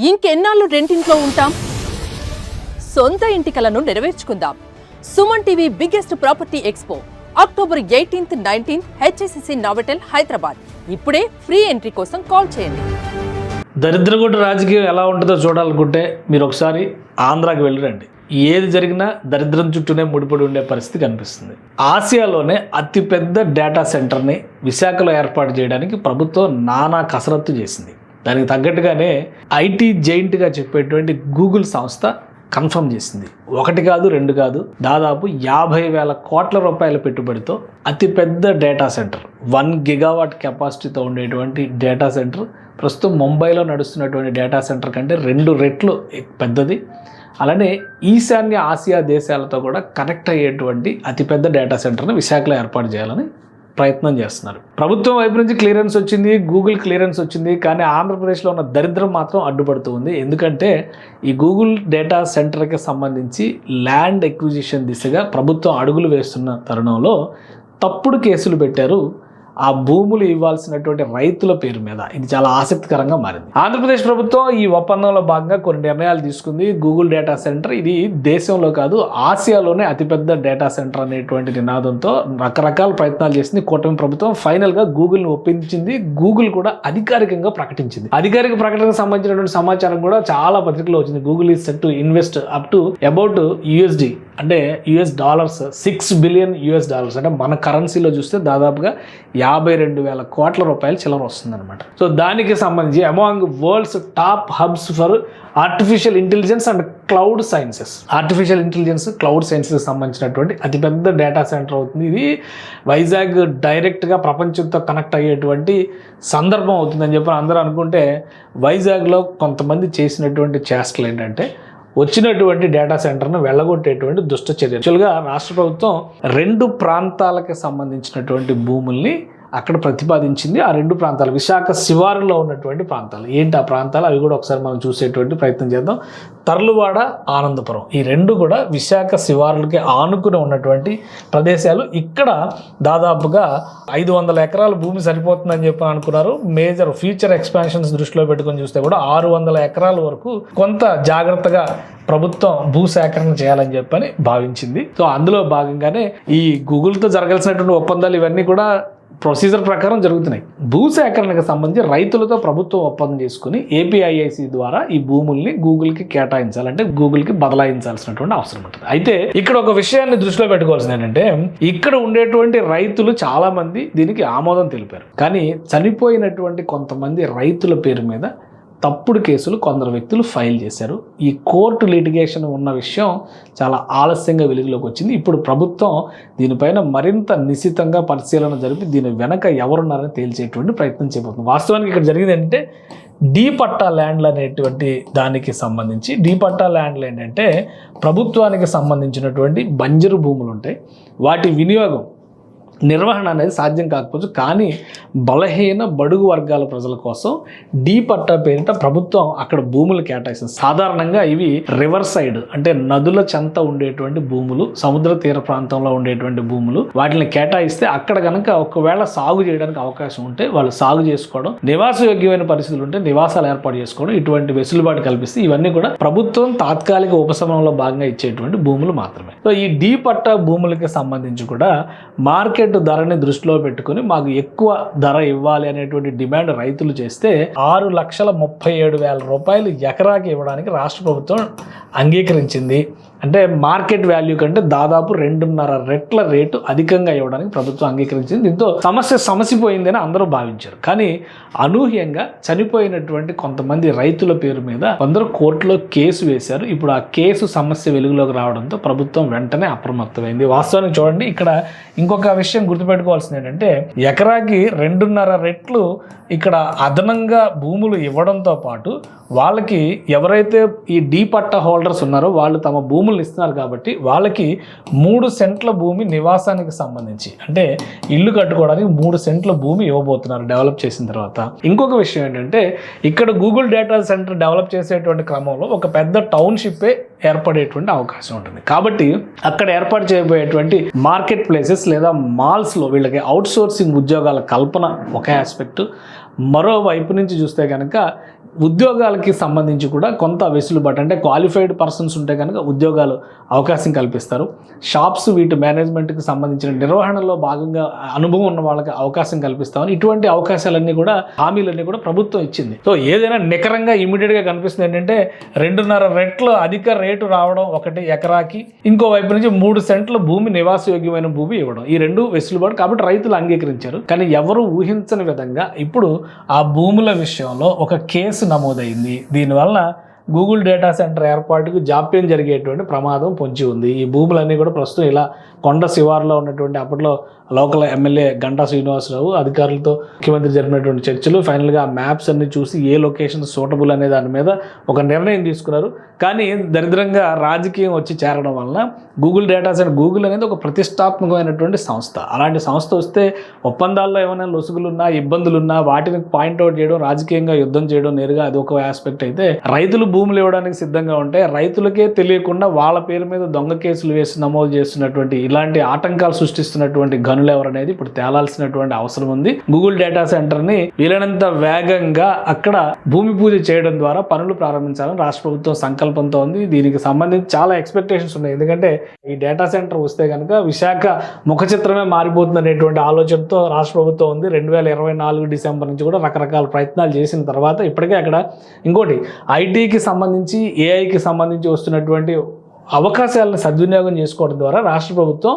ఇంకెన్నాళ్ళు రెంటింట్లో ఉంటాం? సొంత ఇంటి కలను నెరవేర్చుకుందాం. Suman TV biggest property expo October 18th, 19th HSCC Novotel Hyderabad. ఇప్పుడే ఫ్రీ ఎంట్రీ కోసం కాల్ చేయండి. దరిద్రగొడ్డు రాజకీయం ఎలా ఉంటుందో చూడాలనుకుంటే మీరు ఒకసారి ఆంధ్రాకి వెళ్ళిరండి. ఏది జరిగినా దరిద్రం చుట్టూనే ముడిపడి ఉండే పరిస్థితి కనిపిస్తుంది. ఆసియాలోనే అతిపెద్ద డేటా సెంటర్ని విశాఖలో ఏర్పాటు చేయడానికి ప్రభుత్వం నానా కసరత్తు చేసింది. దానికి తగ్గట్టుగానే ఐటీ జైంట్గా చెప్పేటువంటి గూగుల్ సంస్థ కన్ఫర్మ్ చేసింది. 1 కాదు 2 కాదు, దాదాపు 50,000 కోట్ల రూపాయల పెట్టుబడితో అతిపెద్ద డేటా సెంటర్ 1 గిగావాట్ కెపాసిటీతో ఉండేటువంటి డేటా సెంటర్ ప్రస్తుతం ముంబైలో నడుస్తున్నటువంటి డేటా సెంటర్ కంటే 2 రెట్లు పెద్దది. అలానే ఈశాన్య ఆసియా దేశాలతో కూడా కనెక్ట్ అయ్యేటువంటి అతిపెద్ద డేటా సెంటర్ని విశాఖలో ఏర్పాటు చేయాలని ప్రయత్నం చేస్తున్నారు. ప్రభుత్వం వైపు నుంచి క్లియరెన్స్ వచ్చింది, గూగుల్ క్లియరెన్స్ వచ్చింది, కానీ ఆంధ్రప్రదేశ్లో ఉన్న దరిద్రం మాత్రం అడ్డుపడుతూ ఉంది. ఎందుకంటే ఈ గూగుల్ డేటా సెంటర్కి సంబంధించి ల్యాండ్ ఎక్విజిషన్ దిశగా ప్రభుత్వం అడుగులు వేస్తున్న తరుణంలో తప్పుడు కేసులు పెట్టారు ఆ భూములు ఇవ్వాల్సినటువంటి రైతుల పేరు మీద. ఇది చాలా ఆసక్తికరంగా మారింది. ఆంధ్రప్రదేశ్ ప్రభుత్వం ఈ ఒప్పందంలో భాగంగా కొన్ని నిర్ణయాలు తీసుకుంది. గూగుల్ డేటా సెంటర్ ఇది దేశంలో కాదు ఆసియాలోనే అతిపెద్ద డేటా సెంటర్ అనేటువంటి నినాదంతో రకరకాల ప్రయత్నాలు చేసింది కూటమి ప్రభుత్వం. ఫైనల్గా గూగుల్ని ఒప్పించింది. గూగుల్ కూడా అధికారికంగా ప్రకటించింది. అధికారిక ప్రకటనకు సంబంధించినటువంటి సమాచారం కూడా చాలా పత్రికలో వచ్చింది. Google is set to invest up to about USD అంటే $6 బిలియన్ అంటే మన కరెన్సీలో చూస్తే దాదాపుగా 52,000 కోట్ల రూపాయలు చిల్లర వస్తుందన్నమాట. సో దానికి సంబంధించి among world's top hubs for artificial intelligence and cloud sciences, artificial intelligence cloud sciences సంబంధించినటువంటి అతిపెద్ద డేటా సెంటర్ అవుతుంది. ఇది వైజాగ్ డైరెక్ట్గా ప్రపంచంతో కనెక్ట్ అయ్యేటువంటి సందర్భం అవుతుందని చెప్పి అందరూ అనుకుంటే వైజాగ్లో కొంతమంది చేసినటువంటి చేష్టలు ఏంటంటే వచ్చినటువంటి డేటా సెంటర్ను వెళ్ళగొట్టేటువంటి దుష్ట చర్య. యాక్చువల్గా రాష్ట్ర ప్రభుత్వం 2 ప్రాంతాలకు సంబంధించినటువంటి భూముల్ని అక్కడ ప్రతిపాదించింది. ఆ 2 ప్రాంతాలు విశాఖ శివారులో ఉన్నటువంటి ప్రాంతాలు. ఏంటి ఆ ప్రాంతాలు? అవి కూడా ఒకసారి మనం చూసేటువంటి ప్రయత్నం చేద్దాం. తర్లువాడ, ఆనందపురం ఈ 2 కూడా విశాఖ శివారులకి ఆనుకుని ఉన్నటువంటి ప్రదేశాలు. ఇక్కడ దాదాపుగా 500 ఎకరాల భూమి సరిపోతుందని చెప్పి అనుకున్నారు. మేజర్ ఫ్యూచర్ ఎక్స్పాన్షన్స్ దృష్టిలో పెట్టుకొని చూస్తే కూడా 600 ఎకరాల వరకు కొంత జాగ్రత్తగా ప్రభుత్వం భూసేకరణ చేయాలని చెప్పని భావించింది. సో అందులో భాగంగానే ఈ గూగుల్తో జరగాల్సినటువంటి ఒప్పందాలు ఇవన్నీ కూడా ప్రొసీజర్ ప్రకారం జరుగుతున్నాయి. భూసేకరణకు సంబంధించి రైతులతో ప్రభుత్వం ఒప్పందం చేసుకుని APIIC ద్వారా ఈ భూముల్ని గూగుల్కి కేటాయించాలంటే గూగుల్కి బదలాయించాల్సినటువంటి అవసరం ఉంటుంది. అయితే ఇక్కడ ఒక విషయాన్ని దృష్టిలో పెట్టుకోవాల్సింది ఏంటంటే ఇక్కడ ఉండేటువంటి రైతులు చాలా మంది దీనికి ఆమోదం తెలిపారు. కానీ చనిపోయినటువంటి కొంతమంది రైతుల పేరు మీద తప్పుడు కేసులు కొందరు వ్యక్తులు ఫైల్ చేశారు. ఈ కోర్టు లిటిగేషన్ ఉన్న విషయం చాలా ఆలస్యంగా వెలుగులోకి వచ్చింది. ఇప్పుడు ప్రభుత్వం దీనిపైన మరింత నిశితంగా పరిశీలన జరిపి దీని వెనక ఎవరున్నారని తేల్చేటువంటి ప్రయత్నం చేయబోతుంది. వాస్తవానికి ఇక్కడ జరిగింది ఏంటంటే డీ పట్టా ల్యాండ్లు అనేటువంటి దానికి సంబంధించి డీ పట్టా ల్యాండ్లు ఏంటంటే ప్రభుత్వానికి సంబంధించినటువంటి బంజరు భూములు ఉంటాయి. వాటి వినియోగం నిర్వహణ అనేది సాధ్యం కాకపోవచ్చు, కానీ బలహీన బడుగు వర్గాల ప్రజల కోసం డీ పట్టా పేరిట ప్రభుత్వం అక్కడ భూములు కేటాయిస్తుంది. సాధారణంగా ఇవి రివర్ సైడ్ అంటే నదుల చెంత ఉండేటువంటి భూములు, సముద్ర తీర ప్రాంతంలో ఉండేటువంటి భూములు. వాటిని కేటాయిస్తే అక్కడ కనుక ఒకవేళ సాగు చేయడానికి అవకాశం ఉంటే వాళ్ళు సాగు చేసుకోవడం, నివాసయోగ్యమైన పరిస్థితులు ఉంటే నివాసాలు ఏర్పాటు చేసుకోవడం, ఇటువంటి వెసులుబాటు కల్పిస్తే ఇవన్నీ కూడా ప్రభుత్వం తాత్కాలిక ఉపశమనంలో భాగంగా ఇచ్చేటువంటి భూములు మాత్రమే. సో ఈ డీ పట్టా భూములకి సంబంధించి కూడా మార్కెట్ ధరని దృష్టిలో పెట్టుకుని మాకు ఎక్కువ ధర ఇవ్వాలి అనేటువంటి డిమాండ్ రైతులు చేస్తే 6,37,000 రూపాయలు ఎకరాకి ఇవ్వడానికి రాష్ట్ర ప్రభుత్వం అంగీకరించింది. అంటే మార్కెట్ వాల్యూ కంటే దాదాపు 2.5 రెట్ల రేటు అధికంగా ఇవ్వడానికి ప్రభుత్వం అంగీకరించింది. దీంతో సమసిపోయిందని అందరూ భావించారు. కానీ అనూహ్యంగా చనిపోయినటువంటి కొంతమంది రైతుల పేరు మీద కొందరు కోర్టులో కేసు వేశారు. ఇప్పుడు ఆ కేసు సమస్య వెలుగులోకి రావడంతో ప్రభుత్వం వెంటనే అప్రమత్తమైంది. వాస్తవానికి చూడండి, ఇక్కడ ఇంకొక విషయం గుర్తుపెట్టుకోవాల్సింది ఏంటంటే ఎకరాకి 2.5 రెట్లు ఇక్కడ అదనంగా భూములు ఇవ్వడంతో పాటు వాళ్ళకి ఎవరైతే ఈ డీ పట్టా హోల్డర్స్ ఉన్నారో వాళ్ళు తమ భూములు ఇస్తున్నారు కాబట్టి వాళ్ళకి 3 సెంట్ల భూమి నివాసానికి సంబంధించి అంటే ఇల్లు కట్టుకోవడానికి 3 సెంట్ల భూమి ఇవ్వబోతున్నారు డెవలప్ చేసిన తర్వాత. ఇంకొక విషయం ఏంటంటే ఇక్కడ గూగుల్ డేటా సెంటర్ డెవలప్ చేసేటువంటి క్రమంలో ఒక పెద్ద టౌన్షిప్పే ఏర్పడేటువంటి అవకాశం ఉంటుంది. కాబట్టి అక్కడ ఏర్పాటు చేయబోయేటువంటి మార్కెట్ ప్లేసెస్ లేదా మాల్స్లో వీళ్ళకి అవుట్ సోర్సింగ్ ఉద్యోగాల కల్పన ఒక ఆస్పెక్ట్. మరో వైపు నుంచి చూస్తే కనుక ఉద్యోగాలకి సంబంధించి కూడా కొంత వెసులుబాటు, అంటే క్వాలిఫైడ్ పర్సన్స్ ఉంటే కనుక ఉద్యోగాలు అవకాశం కల్పిస్తారు. షాప్స్ వీటి మేనేజ్మెంట్కి సంబంధించిన నిర్వహణలో భాగంగా అనుభవం ఉన్న వాళ్ళకి అవకాశం కల్పిస్తామని ఇటువంటి అవకాశాలన్నీ కూడా, హామీలన్నీ కూడా ప్రభుత్వం ఇచ్చింది. సో ఏదైనా నికరంగా ఇమీడియట్గా కనిపిస్తుంది ఏంటంటే 2.5 రెట్లు అధిక రేటు రావడం ఒకటి ఎకరాకి, ఇంకో వైపు నుంచి 3 సెంట్ల భూమి నివాసయోగ్యమైన భూమి ఇవ్వడం, ఈ రెండు వెసులుబాటు. కాబట్టి రైతులు అంగీకరించారు. కానీ ఎవరు ఊహించని విధంగా ఇప్పుడు ఆ భూముల విషయంలో ఒక కేసు నమోదైంది. దీనివల్ల గూగుల్ డేటా సెంటర్ ఏర్పాటుకు జాప్యం జరిగేటువంటి ప్రమాదం పొంచి ఉంది. ఈ భూములన్నీ కూడా ప్రస్తుతం ఇలా కొండ శివారులో ఉన్నటువంటి అప్పట్లో లోకల్ ఎమ్మెల్యే గంటా శ్రీనివాసరావు అధికారులతో ముఖ్యమంత్రి జరిపినటువంటి చర్చలు, ఫైనల్గా ఆ మ్యాప్స్ అన్ని చూసి ఏ లొకేషన్ సూటబుల్ అనే దాని మీద ఒక నిర్ణయం తీసుకున్నారు. కానీ దరిద్రంగా రాజకీయం వచ్చి చేరడం వలన గూగుల్ డేటా సెంటర్, గూగుల్ అనేది ఒక ప్రతిష్టాత్మకమైనటువంటి సంస్థ. అలాంటి సంస్థ వస్తే ఒప్పందాల్లో ఏమైనా లొసుగులున్నా, ఇబ్బందులున్నా వాటిని పాయింట్అవుట్ చేయడం, రాజకీయంగా యుద్ధం చేయడం నేరుగా అది ఒక ఆస్పెక్ట్ అయితే, రైతులు భూములు ఇవ్వడానికి సిద్ధంగా ఉంటే రైతులకే తెలియకుండా వాళ్ళ పేరు మీద దొంగ కేసులు వేసి నమోదు చేస్తున్నటువంటి, ఇలాంటి ఆటంకాలు సృష్టిస్తున్నటువంటి గనులు ఎవరనేది ఇప్పుడు తేలాల్సినటువంటి అవసరం ఉంది. గూగుల్ డేటా సెంటర్ ని వీలైనంత వేగంగా అక్కడ భూమి పూజ చేయడం ద్వారా పనులు ప్రారంభించాలని రాష్ట్ర ప్రభుత్వం సంకల్పంతో ఉంది. దీనికి సంబంధించి చాలా ఎక్స్పెక్టేషన్స్ ఉన్నాయి. ఎందుకంటే ఈ డేటా సెంటర్ వస్తే కనుక విశాఖ ముఖ చిత్రమే మారిపోతుంది అనేటువంటి ఆలోచనతో రాష్ట్ర ప్రభుత్వం ఉంది. 2024 డిసెంబర్ నుంచి కూడా రకరకాల ప్రయత్నాలు చేసిన తర్వాత ఇప్పటికే అక్కడ ఇంకోటి ఐటీకి సంబంధించి, ఏఐకి సంబంధించి వస్తున్నటువంటి అవకాశాలను సద్వినియోగం చేసుకోవడం ద్వారా రాష్ట్ర ప్రభుత్వం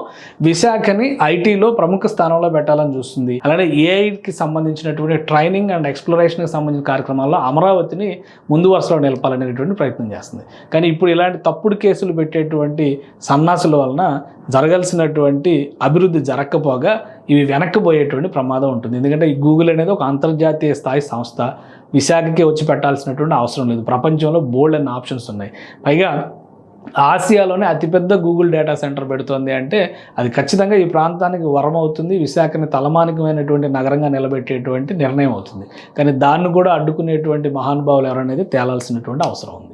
విశాఖని ఐటీలో ప్రముఖ స్థానంలో పెట్టాలని చూస్తుంది. అలానే ఏఐకి సంబంధించినటువంటి ట్రైనింగ్ అండ్ ఎక్స్ప్లోరేషన్కి సంబంధించిన కార్యక్రమాల్లో అమరావతిని ముందు వరుసలో నిలపాలనేటువంటి ప్రయత్నం చేస్తుంది. కానీ ఇప్పుడు ఇలాంటి తప్పుడు కేసులు పెట్టేటువంటి సన్నాసుల వలన జరగాల్సినటువంటి అభివృద్ధి జరగకపోగా ఇవి వెనక్కిపోయేటువంటి ప్రమాదం ఉంటుంది. ఎందుకంటే ఈ గూగుల్ అనేది ఒక అంతర్జాతీయ స్థాయి సంస్థ, విశాఖకి వచ్చి పెట్టాల్సినటువంటి అవసరం లేదు. ప్రపంచంలో బోల్డ్ అనే ఆప్షన్స్ ఉన్నాయి. పైగా ఆసియాలోనే అతిపెద్ద గూగుల్ డేటా సెంటర్ పెడుతోంది అంటే అది ఖచ్చితంగా ఈ ప్రాంతానికి వరం అవుతుంది. విశాఖని తలమానికమైనటువంటి నగరంగా నిలబెట్టేటువంటి నిర్ణయం అవుతుంది. కానీ దాన్ని కూడా అడ్డుకునేటువంటి మహానుభావులు ఎవరనేది తేలాల్సినటువంటి అవసరం ఉంది.